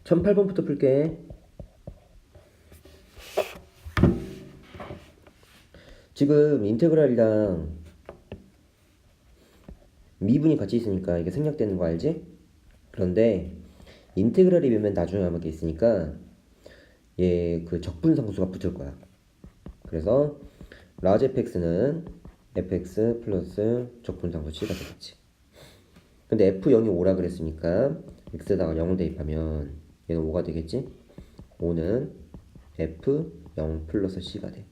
1008번부터 풀게. 지금 인테그랄이랑 미분이 같이 있으니까 이게 생략되는 거 알지? 그런데 인테그랄이 되면 나중에 아마 게 있으니까 얘 그 적분상수가 붙을 거야. 그래서 라지 fx는 fx 플러스 적분상수 c가 되겠지. 근데 f0이 5라 그랬으니까 x에다가 0을 대입하면 얘는 5가 되겠지? 5는 f0 플러스 c가 돼.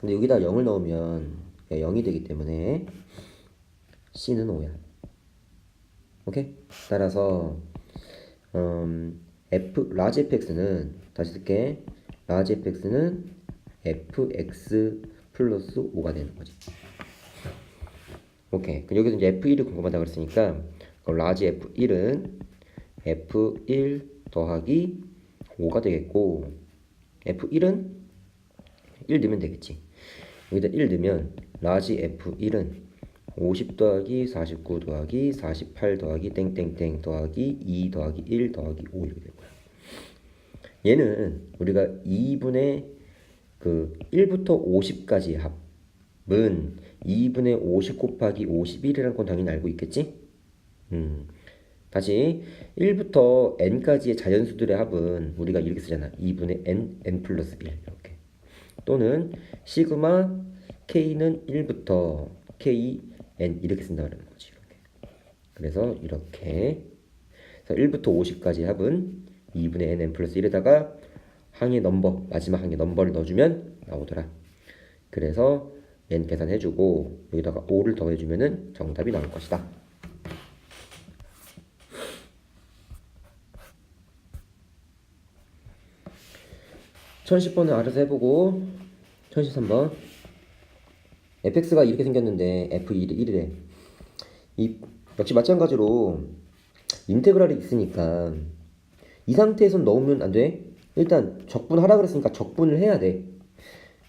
근데 여기다 0을 넣으면 0이 되기 때문에 c는 5야. 오케이? 따라서 라지 fx는 다시 쓸게. 라지 fx는 fx 플러스 5가 되는 거지. 오케이. 그럼 여기서 이제 f1이 궁금하다 그랬으니까 그럼 라지 f1은 f1 더하기 5가 되겠고 f1은 1 넣으면 되겠지. 여기다 1 넣으면 라지 f1은 50 더하기 49 더하기 48 더하기 땡땡땡 더하기 2 더하기 1 더하기 5 이렇게 될 거야. 얘는 우리가 2분의 그 1부터 50까지의 합은 2분의 50 곱하기 51이라는 건 당연히 알고 있겠지? 다시 1부터 n까지의 자연수들의 합은 우리가 이렇게 쓰잖아. 2분의 n 플러스 1 이렇게. 또는 시그마 k는 1부터 k n 이렇게 쓴다는 거지. 이렇게. 그래서 이렇게. 그래서 1부터 50까지 합은 2분의 n 플러스 1에다가 항의 넘버, 마지막 항의 넘버를 넣어주면 나오더라. 그래서 n 계산해주고 여기다가 5를 더해주면은 정답이 나올 것이다. (1010번은) 알아서 해보고 1013번 fx가 이렇게 생겼는데 f1이 1이래. 역시 마찬가지로 인테그랄이 있으니까 이 상태에선 넣으면 안 돼. 일단 적분하라 그랬으니까 적분을 해야 돼.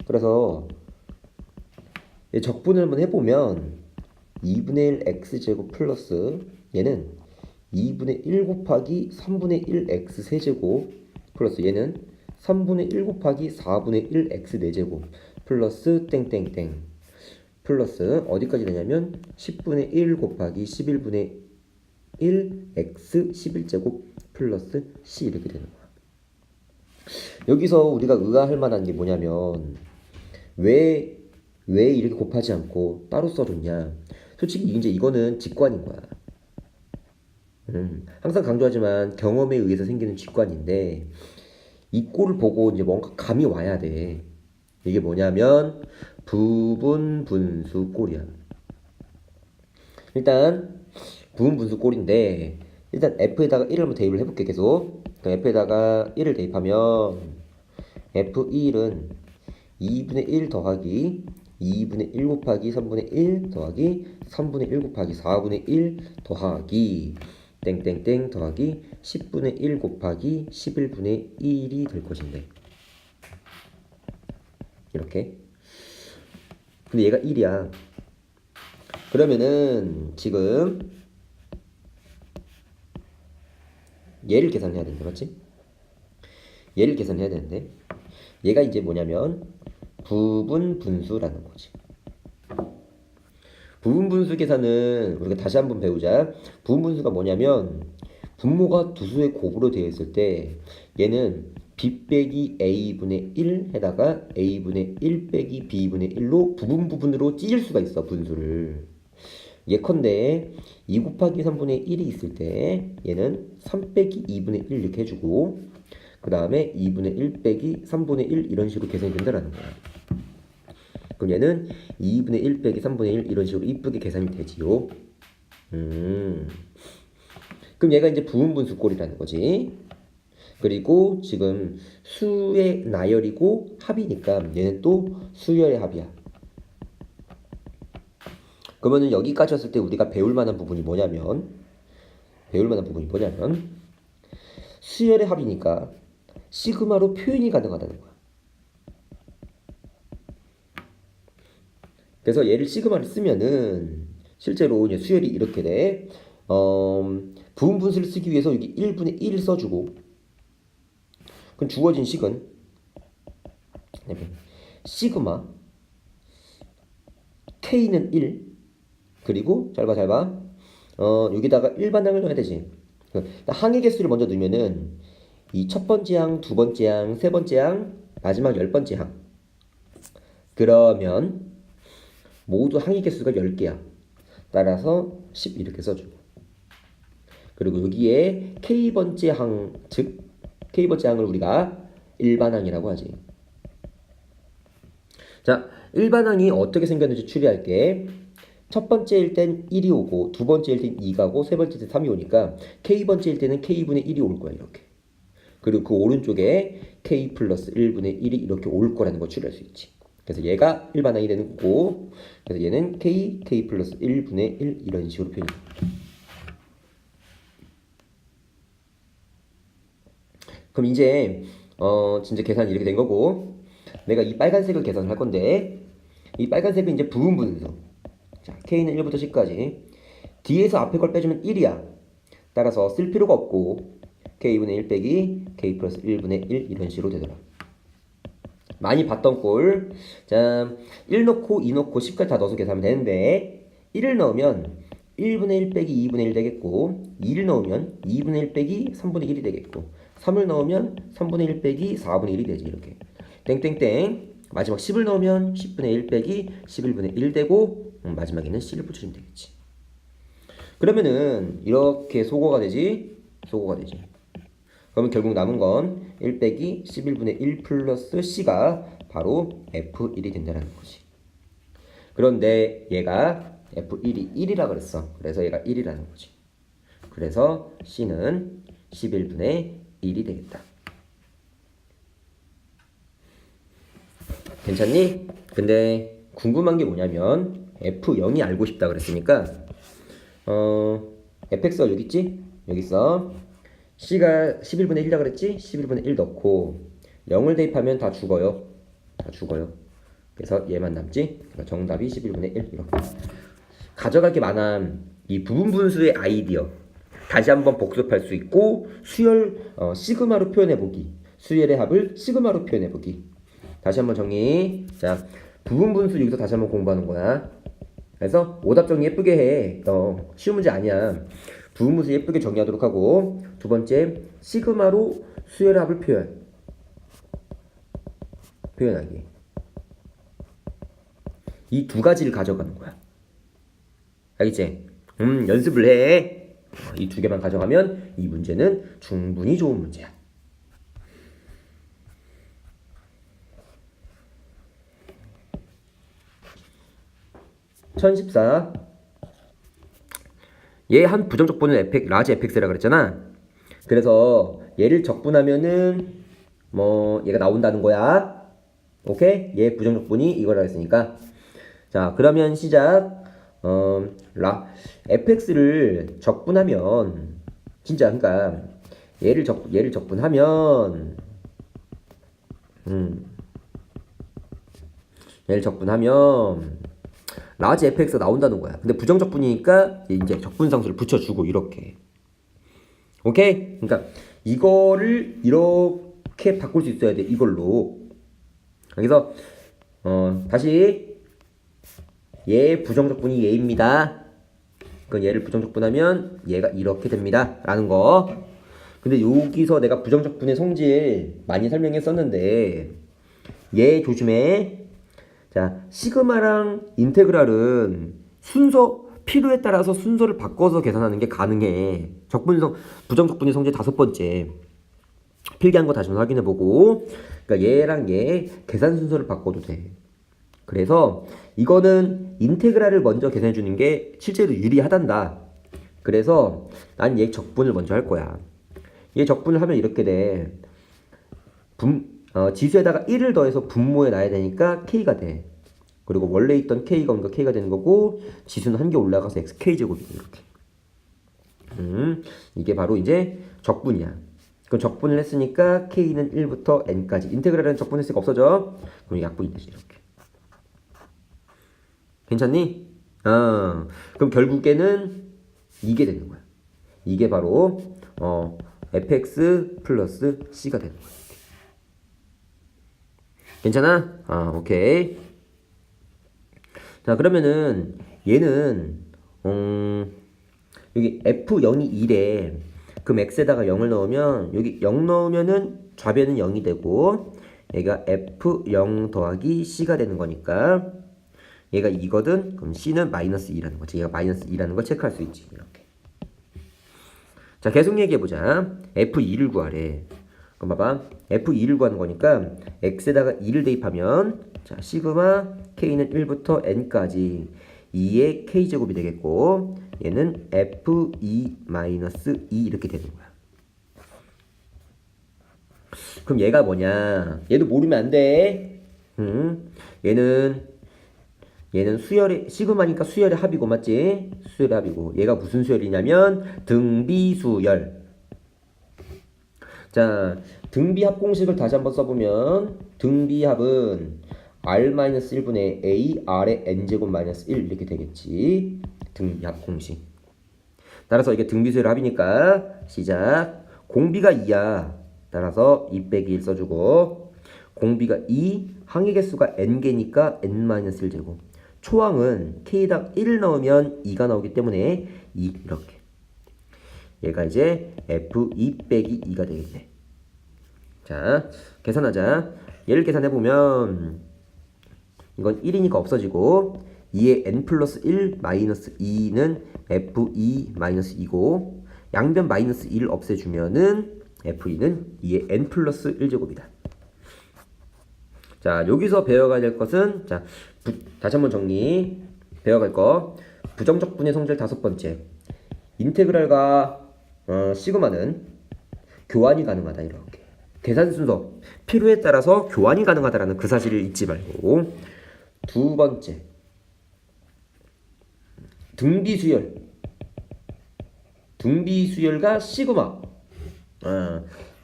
그래서 적분을 한번 해보면 2분의 1 x제곱 플러스 얘는 2분의 1 곱하기 3분의 1 x 세제곱 플러스 얘는 3분의 1 곱하기 4분의 1 x 4제곱 플러스 땡땡땡 플러스 어디까지 되냐면 10분의 1 곱하기 11분의 1 x 11제곱 플러스 c 이렇게 되는 거야. 여기서 우리가 의아할 만한 게 뭐냐면 왜 이렇게 곱하지 않고 따로 써줬냐. 솔직히 이제 이거는 직관인 거야. 항상 강조하지만 경험에 의해서 생기는 직관인데 이 꼴을 보고 이제 뭔가 감이 와야 돼. 이게 뭐냐면 부분 분수 꼴이야. 일단 부분 분수 꼴인데 일단 f에다가 1을 한번 대입을 해볼게. 계속 f에다가 1을 대입하면 f1은 2분의 1 더하기 2분의 1 곱하기 3분의 1 더하기 3분의 1 곱하기 4분의 1 더하기 땡땡땡 더하기 10분의 1 곱하기 11분의 1이 될 것인데 이렇게. 근데 얘가 1이야. 그러면은 지금 얘를 계산해야 되는데 맞지? 얘를 계산해야 되는데 얘가 이제 뭐냐면 부분 분수라는 거지. 부분 분수 계산은 우리가 다시 한번 배우자. 부분 분수가 뭐냐면 분모가 두 수의 곱으로 되어 있을 때 얘는 b 빼기 a분의 1 해다가 a분의 1 빼기 b분의 1로 부분으로 찢을 수가 있어. 분수를. 예컨대 2 곱하기 3분의 1이 있을 때 얘는 3 빼기 2분의 1 이렇게 해주고 그 다음에 2분의 1 빼기 3분의 1 이런 식으로 계산이 된다는 거야. 그럼 얘는 2분의 1 빼기 3분의 1 이런 식으로 이쁘게 계산이 되지요. 그럼 얘가 이제 부분분수 꼴이라는 거지. 그리고 지금 수의 나열이고 합이니까 얘는 또 수열의 합이야. 그러면은 여기까지 왔을 때 우리가 배울 만한 부분이 뭐냐면 수열의 합이니까 시그마로 표현이 가능하다는 거야. 그래서 얘를 시그마를 쓰면은 실제로 이제 수열이 이렇게 돼. 부분 분수를 쓰기 위해서 여기 1분의 1 써주고, 그럼 주어진 식은 시그마 K는 1, 그리고 잘 봐. 여기다가 일반항을 넣어야 되지. 항의 개수를 먼저 넣으면은 이 첫 번째 항, 두 번째 항, 세 번째 항, 마지막 10번째 항. 그러면 모두 항의 개수가 10개야. 따라서 10 이렇게 써주고. 그리고 여기에 K번째 항, 즉 K번째 항을 우리가 일반항이라고 하지. 자, 일반항이 어떻게 생겼는지 추리할게. 첫 번째일 땐 1이 오고, 두 번째일 땐 2가 고, 세 번째일 땐 3이 오니까 K번째일 때는 K분의 1이 올 거야, 이렇게. 그리고 그 오른쪽에 K 플러스 1분의 1이 이렇게 올 거라는 걸 추리할 수 있지. 그래서 얘가 일반항이 되는 거고, 그래서 얘는 K 플러스 1분의 1 이런 식으로 표현해. 그럼 이제 진짜 계산이 이렇게 된 거고, 내가 이 빨간색을 계산을 할 건데, 이 빨간색은 이제 부분 분수. 자, K는 1부터 10까지. D에서 앞에 걸 빼주면 1이야. 따라서 쓸 필요가 없고, K분의 1 빼기 K 플러스 1분의 1 이런 식으로 되더라. 많이 봤던 꼴. 자, 1 넣고 2 넣고 10까지 다 넣어서 계산하면 되는데, 1을 넣으면 1분의 1 빼기 2분의 1 되겠고, 2를 넣으면 2분의 1 빼기 3분의 1이 되겠고, 3을 넣으면 3분의 1 빼기 4분의 1이 되지. 이렇게 땡땡땡. 마지막 10을 넣으면 10분의 1 빼기 11분의 1 되고, 마지막에는 C를 붙여주면 되겠지. 그러면은 이렇게 소거가 되지. 그러면 결국 남은 건 1 빼기 11분의 1 플러스 C가 바로 F1이 된다는 거지. 그런데 얘가 F1이 1이라 그랬어. 그래서 얘가 1이라는 거지. 그래서 C는 11분의 1이 되겠다. 괜찮니? 근데 궁금한 게 뭐냐면 F0이 알고 싶다 그랬으니까 fx가 여기 있지? 여기 있어. C가 11분의 1이라 그랬지? 11분의 1 넣고 0을 대입하면 다 죽어요. 그래서 얘만 남지? 그러니까 정답이 11분의 1 이렇게. 가져갈 게 많아. 이 부분 분수의 아이디어 다시 한번 복습할 수 있고, 수열 시그마로 표현해보기, 수열의 합을 시그마로 표현해보기. 다시 한번 정리. 자, 부분 분수 여기서 다시 한번 공부하는 거야. 그래서 오답 정리 예쁘게 해. 쉬운 문제 아니야. 부분 분수 예쁘게 정리하도록 하고, 두 번째 시그마로 수열의 합을 표현하기. 이 두 가지를 가져가는 거야. 알겠지? 연습을 해. 이 두 개만 가져가면 이 문제는 충분히 좋은 문제야. 1014. 얘 한 부정적분은 라지 fx라 그랬잖아. 그래서 얘를 적분하면은 얘가 나온다는 거야. 오케이? 얘 부정적분이 이거라 했으니까. 자, 그러면 시작. fx를 적분하면 진짜 그러니까 얘를 적분하면 얘를 적분하면 라지 fx가 나온다는 거야. 근데 부정적분이니까 이제 적분상수를 붙여주고 이렇게. 오케이? 그러니까 이거를 이렇게 바꿀 수 있어야 돼. 이걸로. 그래서 다시 얘 부정적분이 얘입니다. 그럼 얘를 부정적분하면 얘가 이렇게 됩니다. 라는 거. 근데 여기서 내가 부정적분의 성질 많이 설명했었는데 얘 조심해. 자, 시그마랑 인테그랄은 필요에 따라서 순서를 바꿔서 계산하는 게 가능해. 부정적분의 성질 5번째. 필기한 거 다시 한번 확인해보고. 그러니까 얘랑 얘 계산 순서를 바꿔도 돼. 그래서 이거는 인테그랄을 먼저 계산해주는 게 실제로 유리하단다. 그래서 난 얘 적분을 먼저 할 거야. 얘 적분을 하면 이렇게 돼. 지수에다가 1을 더해서 분모에 놔야 되니까 K가 돼. 그리고 원래 있던 K가 오니까 K가 되는 거고, 지수는 한 개 올라가서 XK제곱이 돼. 이렇게. 이게 바로 이제 적분이야. 그럼 적분을 했으니까 K는 1부터 N까지. 인테그랄은 적분했으니까 없어져. 그럼 약분이 되지. 이렇게. 괜찮니? 그럼 결국에는 이게 되는 거야. 이게 바로 fx 플러스 c가 되는 거야. 괜찮아? 오케이. 자, 그러면은 얘는 여기 f0이 1에 그럼 x에다가 0을 넣으면 여기 0 넣으면은 좌변은 0이 되고 얘가 f0 더하기 c가 되는 거니까 얘가 2거든. 그럼 c는 마이너스 2라는 거지. 얘가 마이너스 2라는 걸 체크할 수 있지. 이렇게. 자, 계속 얘기해보자. f2를 구하래. 그럼 봐봐. f2를 구하는 거니까 x에다가 2를 대입하면 자, 시그마 k는 1부터 n까지 2의 k제곱이 되겠고 얘는 f2-2 이렇게 되는 거야. 그럼 얘가 뭐냐? 얘도 모르면 안 돼. 얘는 수열의 시그마니까 수열의 합이고 맞지? 수열의 합이고 얘가 무슨 수열이냐면 등비수열. 자, 등비합 공식을 다시 한번 써보면 등비합은 r-1분의 a r의 n제곱 마이너스 1 이렇게 되겠지. 등비합 공식. 따라서 이게 등비수열 합이니까 시작. 공비가 2야. 따라서 2 빼기 1 써주고 공비가 2, 항의 개수가 n개니까 n-1제곱. 초항은 k에다 1을 넣으면 2가 나오기 때문에 2 이렇게. 얘가 이제 f2 빼기 2가 되겠네. 자, 계산하자. 얘를 계산해보면 이건 1이니까 없어지고 2의 n 플러스 1 마이너스 2는 f2 마이너스 2고 양변 마이너스 2를 없애주면은 f2는 2의 n 플러스 1제곱이다. 자, 여기서 배워가야 될 것은 자, 다시 한번 정리. 배워갈 거 부정적 분의 성질 5번째. 인테그랄과 시그마는 교환이 가능하다. 이렇게 계산 순서 필요에 따라서 교환이 가능하다라는 그 사실을 잊지 말고. 두 번째, 등비수열과 시그마.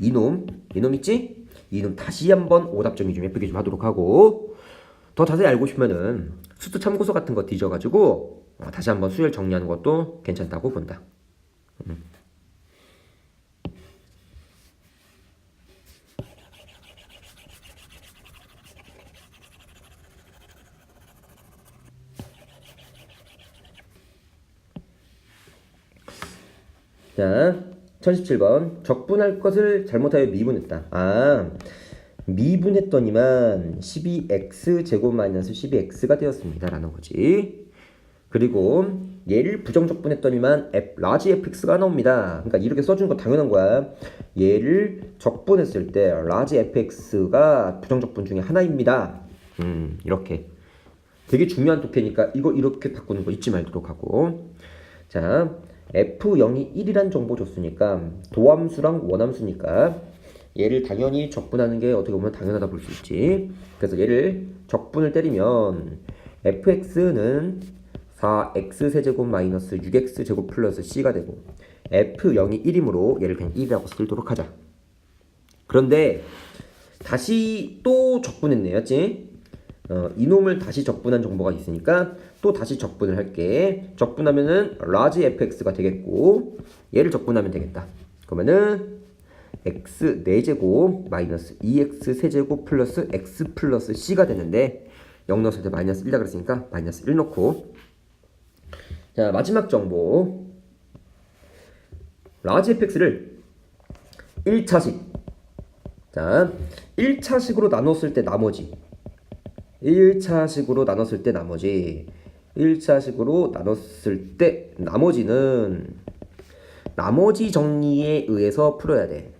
이놈 있지? 이놈 다시 한번 오답 정리 좀 예쁘게 좀 하도록 하고, 더 자세히 알고 싶으면은 수트 참고서 같은 거 뒤져가지고 다시 한번 수열 정리하는 것도 괜찮다고 본다. 자, 1017번. 적분할 것을 잘못하여 미분했다. 미분했더니만 12x 제곱 마이너스 12x가 되었습니다 라는 거지. 그리고 얘를 부정적분했더니만 라지 fx가 나옵니다. 그러니까 이렇게 써주는 거 당연한 거야. 얘를 적분했을 때 라지 fx가 부정적분 중에 하나입니다. 이렇게 되게 중요한 독해니까 이거 이렇게 바꾸는 거 잊지 말도록 하고. 자, f0이 1이란 정보 줬으니까 도함수랑 원함수니까 얘를 당연히 적분하는 게 어떻게 보면 당연하다 볼 수 있지. 그래서 얘를 적분을 때리면 fx는 4x 세제곱 마이너스 6x 제곱 플러스 c가 되고 f0이 1이므로 얘를 그냥 1이라고 쓰도록 하자. 그런데 다시 또 적분했네, 맞지? 이놈을 다시 적분한 정보가 있으니까 또 다시 적분을 할게. 적분하면은 라지 fx가 되겠고 얘를 적분하면 되겠다. 그러면은 x 4제곱 마이너스 2x 세제곱 플러스 x 플러스 c가 되는데 0 넣었을 때 마이너스 1라 그랬으니까 마이너스 1 넣고. 자, 마지막 정보. 라지 fx를 1차식. 자, 1차식으로 나눴을 때 나머지 1차식으로 나눴을 때 나머지는 나머지 정리에 의해서 풀어야 돼.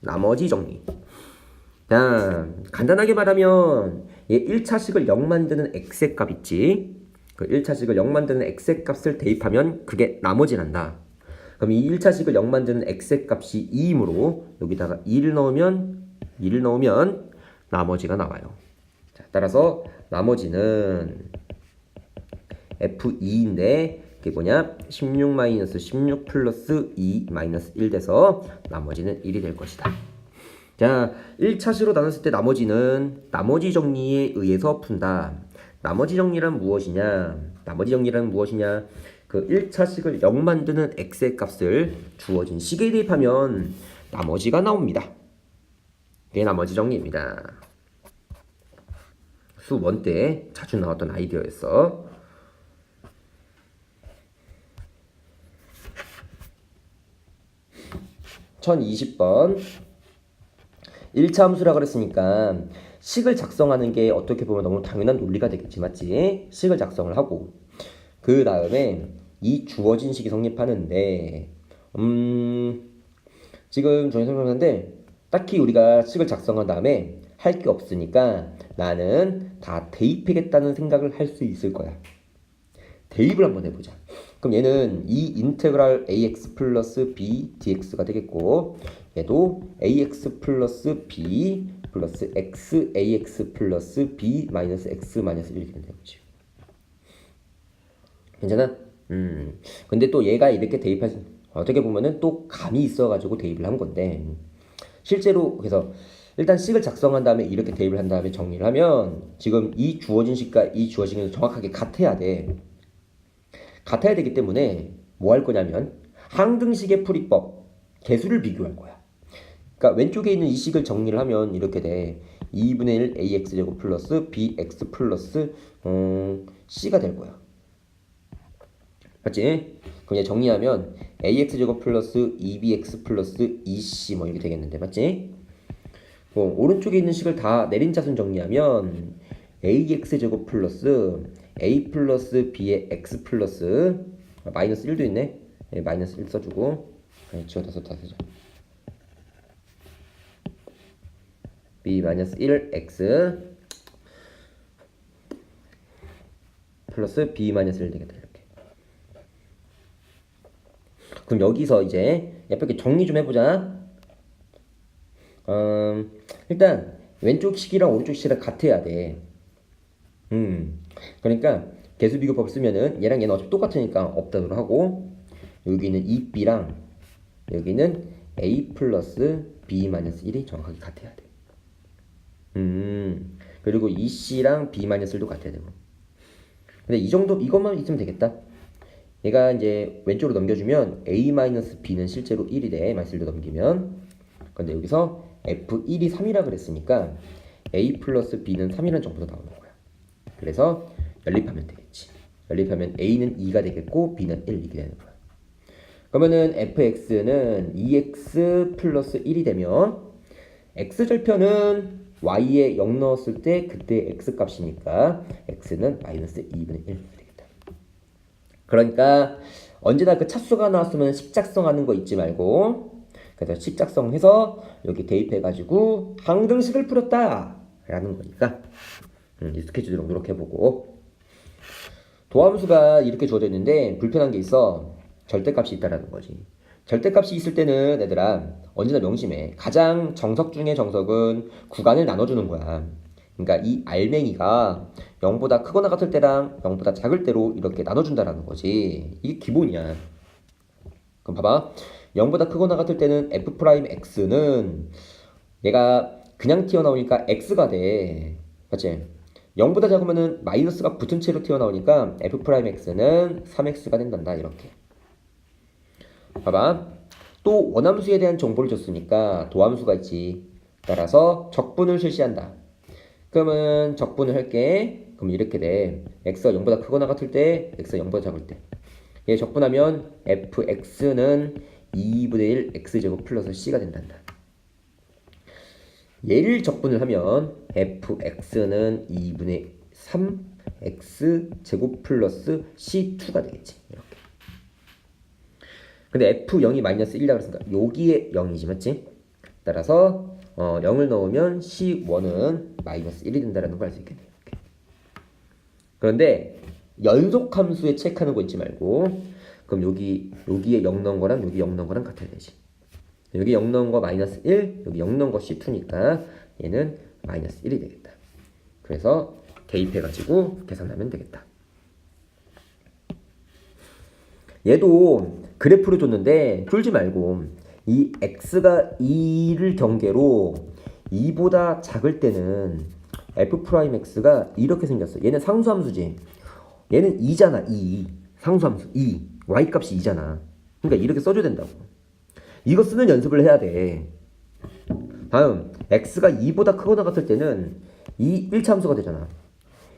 나머지 정리. 자, 간단하게 말하면 얘 1차식을 0 만드는 x의 값 있지? 그 1차식을 0 만드는 x의 값을 대입하면 그게 나머지란다. 그럼 이 1차식을 0 만드는 x의 값이 2이므로 여기다가 2를 넣으면 나머지가 나와요. 자, 따라서 나머지는 f2인데 그게 뭐냐? 16 플러스 2 마이너스 1 돼서 나머지는 1이 될 것이다. 자, 1차식으로 나눴을 때 나머지는 나머지 정리에 의해서 푼다. 나머지 정리란 무엇이냐? 그 1차식을 0 만드는 x의 값을 주어진 식에 대입하면 나머지가 나옵니다. 이게 나머지 정리입니다. 수원 때 자주 나왔던 아이디어였어. 1020번 1차 함수라 그랬으니까 식을 작성하는 게 어떻게 보면 너무 당연한 논리가 되겠지, 맞지? 식을 작성을 하고 그 다음에 이 주어진 식이 성립하는데 지금 정리 설명하는데 딱히 우리가 식을 작성한 다음에 할 게 없으니까 나는 다 대입하겠다는 생각을 할 수 있을 거야. 대입을 한번 해보자. 그럼 얘는 이 인테그랄 ax 플러스 b dx가 되겠고 얘도 ax 플러스 b 플러스 x ax 플러스 b 마이너스 x 마이너스 1 이렇게 된다. 괜찮아? 근데 또 얘가 이렇게 대입할 수 어떻게 보면은 또 감이 있어가지고 대입을 한 건데 실제로 그래서 일단 식을 작성한 다음에 이렇게 대입을 한 다음에 정리를 하면 지금 이 주어진 식과 이 주어진 식은 정확하게 같아야 돼. 같아야 되기 때문에 뭐 할 거냐면 항등식의 풀이법 개수를 비교할 거야. 그러니까 왼쪽에 있는 이 식을 정리를 하면 이렇게 돼. 2분의 1 ax제곱 플러스 bx 플러스 c가 될 거야. 맞지? 그럼 얘 정리하면 ax제곱 플러스 2bx 플러스 2c 뭐 이렇게 되겠는데 맞지? 오른쪽에 있는 식을 다 내린 차순 정리하면 ax제곱 플러스 a 플러스 b의 x 플러스 마이너스 1도 있네. 네, 마이너스 1 써주고 지워다 써자 b 마이너스 1 x 플러스 b 마이너스 1 되겠다. 이렇게. 그럼 여기서 이제 예쁘게 정리 좀 해보자. 일단 왼쪽 식이랑 오른쪽 식이랑 같아야 돼. 그러니까 개수 비교법 쓰면은 얘랑 얘는 어차피 똑같으니까 없다로 하고 여기는 2b랑 여기는 a 플러스 b 마이너스 1이 정확하게 같아야 돼. 그리고 이 c랑 b 마이너스 1도 같아야 되고. 근데 이 정도 이것만 있으면 되겠다. 얘가 이제 왼쪽으로 넘겨주면 a 마이너스 b는 실제로 1이래. 마이너스 1도 넘기면. 근데 여기서 f1이 3이라 그랬으니까 a 플러스 b는 3이라는 정보가 나오는 거야. 그래서 연립하면 되겠지. 연립하면 a는 2가 되겠고 b는 1 이렇게 되는 거야. 그러면은 fx는 2x 플러스 1이 되면 x절편은 y에 0 넣었을 때 그때 x값이니까 x는 마이너스 2분의 1 되겠다. 그러니까 언제나 그 차수가 나왔으면 식 작성하는 거 잊지 말고 그래서 식 작성해서 여기 대입해가지고 항등식을 풀었다 라는 거니까 이 스케줄을 노력해보고 도함수가 이렇게 주어져 있는데 불편한 게 있어. 절대값이 있다라는 거지. 절대값이 있을 때는 얘들아 언제나 명심해. 가장 정석 중에 정석은 구간을 나눠주는 거야. 그러니까 이 알맹이가 0보다 크거나 같을 때랑 0보다 작을 때로 이렇게 나눠준다라는 거지. 이게 기본이야. 그럼 봐봐. 0보다 크거나 같을 때는 f'x는 얘가 그냥 튀어나오니까 x가 돼. 맞지? 0보다 작으면은 마이너스가 붙은 채로 튀어나오니까 f'x는 3x가 된단다. 이렇게. 봐봐. 또 원함수에 대한 정보를 줬으니까 도함수가 있지. 따라서 적분을 실시한다. 그러면 적분을 할게. 그럼 이렇게 돼. x가 0보다 크거나 같을 때, x가 0보다 작을 때. 얘 적분하면 fx는 2분의 1 x제곱 플러스 c가 된단다. 얘를 적분을 하면 fx는 2분의 3 x제곱 플러스 c2가 되겠지. 이렇게. 근데 f0이 마이너스 1이라고 했으니까 여기에 0이지 맞지? 따라서 0을 넣으면 c1은 마이너스 1이 된다는 걸 알 수 있겠네. 이렇게. 그런데 연속함수에 체크하는 거 잊지 말고 그럼 여기에 0 넣은 거랑 여기 0 넣은 거랑 같아야 되지. 여기 0 넣은 거 마이너스 1, 여기 0 넣은 거 C2니까 얘는 마이너스 1이 되겠다. 그래서 대입해가지고 계산하면 되겠다. 얘도 그래프를 줬는데 풀지 말고 이 x가 2를 경계로 2보다 작을 때는 f'x가 이렇게 생겼어. 얘는 상수함수지. 얘는 2잖아. 2. 상수함수 2. y값이 2잖아. 그러니까 이렇게 써줘야 된다고. 이거 쓰는 연습을 해야 돼. 다음 x가 2보다 크거나 같을 때는 이 1차 함수가 되잖아.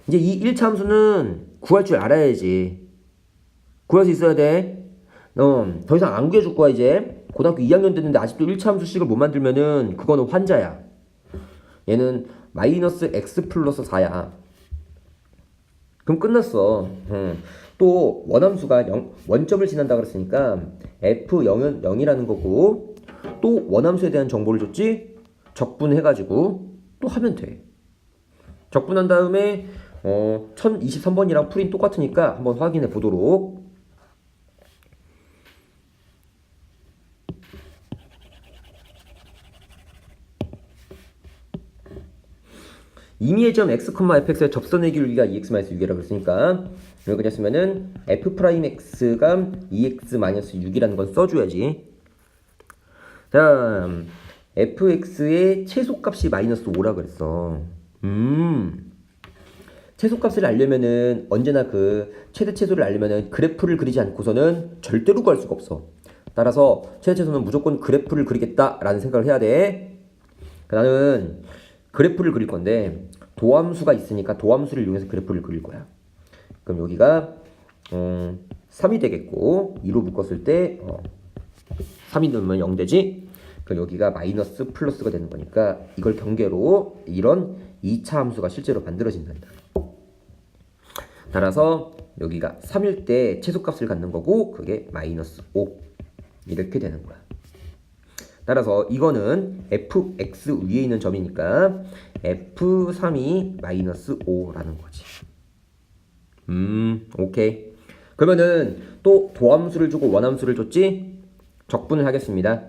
이제 이 1차 함수는 구할 줄 알아야지. 구할 수 있어야 돼. 더 이상 안 구해줄 거야 이제. 고등학교 2학년 됐는데 아직도 1차 함수식을 못 만들면은 그거는 환자야. 얘는 마이너스 x 플러스 4야. 그럼 끝났어. 또 원함수가 원점을 지난다 그랬으니까 f0은 0이라는 거고, 또 원함수에 대한 정보를 줬지? 적분해가지고 또 하면 돼. 적분한 다음에 1023번이랑 풀인 똑같으니까 한번 확인해 보도록. 임의의 점 x, fx의 접선의 길이가 2x-6이라고 했으니까 이걸 그냥 쓰면은 f'x가 2x-6이라는 건 써줘야지. 자, fx의 최소값이 마이너스 5라 그랬어. 최소값을 알려면은 언제나 그 최대 최소를 알려면은 그래프를 그리지 않고서는 절대로 구할 수가 없어. 따라서 최대 최소는 무조건 그래프를 그리겠다라는 생각을 해야 돼. 나는 그래프를 그릴 건데 도함수가 있으니까 도함수를 이용해서 그래프를 그릴 거야. 그럼 여기가 3이 되겠고 2로 묶었을 때 3이 넣으면 0 되지. 그럼 여기가 마이너스 플러스가 되는 거니까 이걸 경계로 이런 2차 함수가 실제로 만들어진단다. 따라서 여기가 3일 때 최소값을 갖는 거고 그게 마이너스 5 이렇게 되는 거야. 따라서 이거는 fx 위에 있는 점이니까 f3이 마이너스 5라는 거지. 오케이. 그러면은 또 도함수를 주고 원함수를 줬지? 적분을 하겠습니다.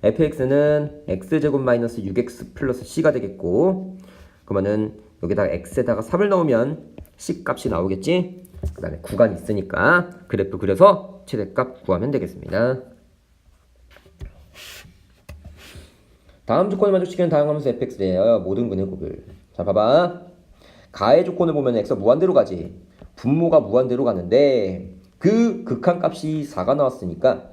fx는 x제곱 마이너스 6x 플러스 c가 되겠고, 그러면은 여기다가 x에다가 3을 넣으면 c 값이 나오겠지? 그 다음에 구간이 있으니까 그래프 그려서 최대값 구하면 되겠습니다. 다음 조건을 만족시키는 다양한 함수 fx래요. 모든 근의 곱을. 자, 봐봐. 가의 조건을 보면 x가 무한대로 가지. 분모가 무한대로 가는데 그 극한값이 4가 나왔으니까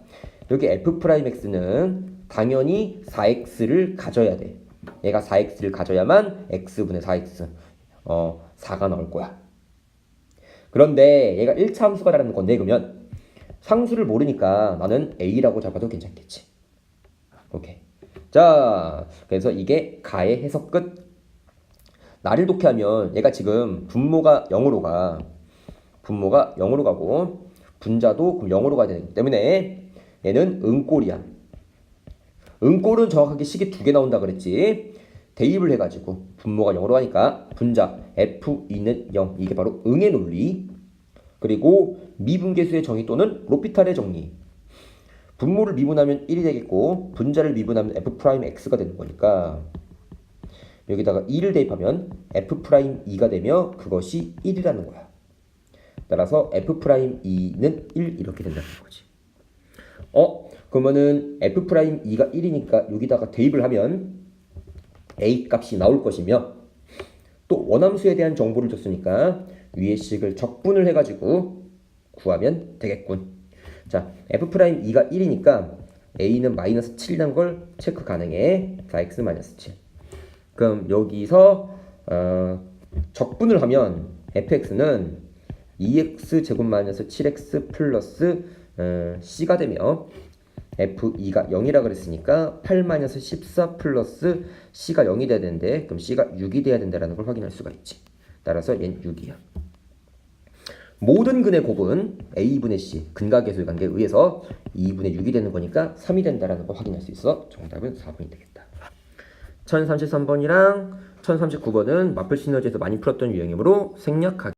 여기 f'x는 당연히 4x를 가져야 돼. 얘가 4x를 가져야만 x분의 4x 4가 나올 거야. 그런데 얘가 1차 함수가라는 건데 그러면 상수를 모르니까 나는 a라고 잡아도 괜찮겠지. 오케이. 자, 그래서 이게 가의 해석 끝. 나를 독해하면 얘가 지금 분모가 0으로 가. 분모가 0으로 가고 분자도 그럼 0으로 가야 되기 때문에 얘는 응꼴이야. 응꼴은 정확하게 식이 2개 나온다 그랬지. 대입을 해가지고 분모가 0으로 가니까 분자 f2는 0. 이게 바로 응의 논리. 그리고 미분계수의 정의 또는 로피탈의 정리. 분모를 미분하면 1이 되겠고 분자를 미분하면 f'x가 되는 거니까 여기다가 2를 대입하면 f'2가 되며 그것이 1이라는 거야. 따라서 f'2는 1 이렇게 된다는 거지. 그러면은 f'2가 1이니까 여기다가 대입을 하면 a 값이 나올 것이며 또 원함수에 대한 정보를 줬으니까 위의 식을 적분을 해가지고 구하면 되겠군. 자, f'2가 1이니까 a는 마이너스 7이란 걸 체크 가능해. 4x 마이너스 7. 그럼 여기서 적분을 하면 fx는 2x 제곱 마이너스 7x 플러스 c가 되며 f2가 0이라 그랬으니까 8 마이너스 14 플러스 c가 0이 돼야 되는데 그럼 c가 6이 돼야 된다는 걸 확인할 수가 있지. 따라서 얘는 6이야. 모든 근의 곱은 a분의 c 근각계수의 관계에 의해서 2분의 6이 되는 거니까 3이 된다는 걸 확인할 수 있어. 정답은 4번이 되겠다. 1033번이랑 1039번은 마플 시너지에서 많이 풀었던 유형이므로 생략하기.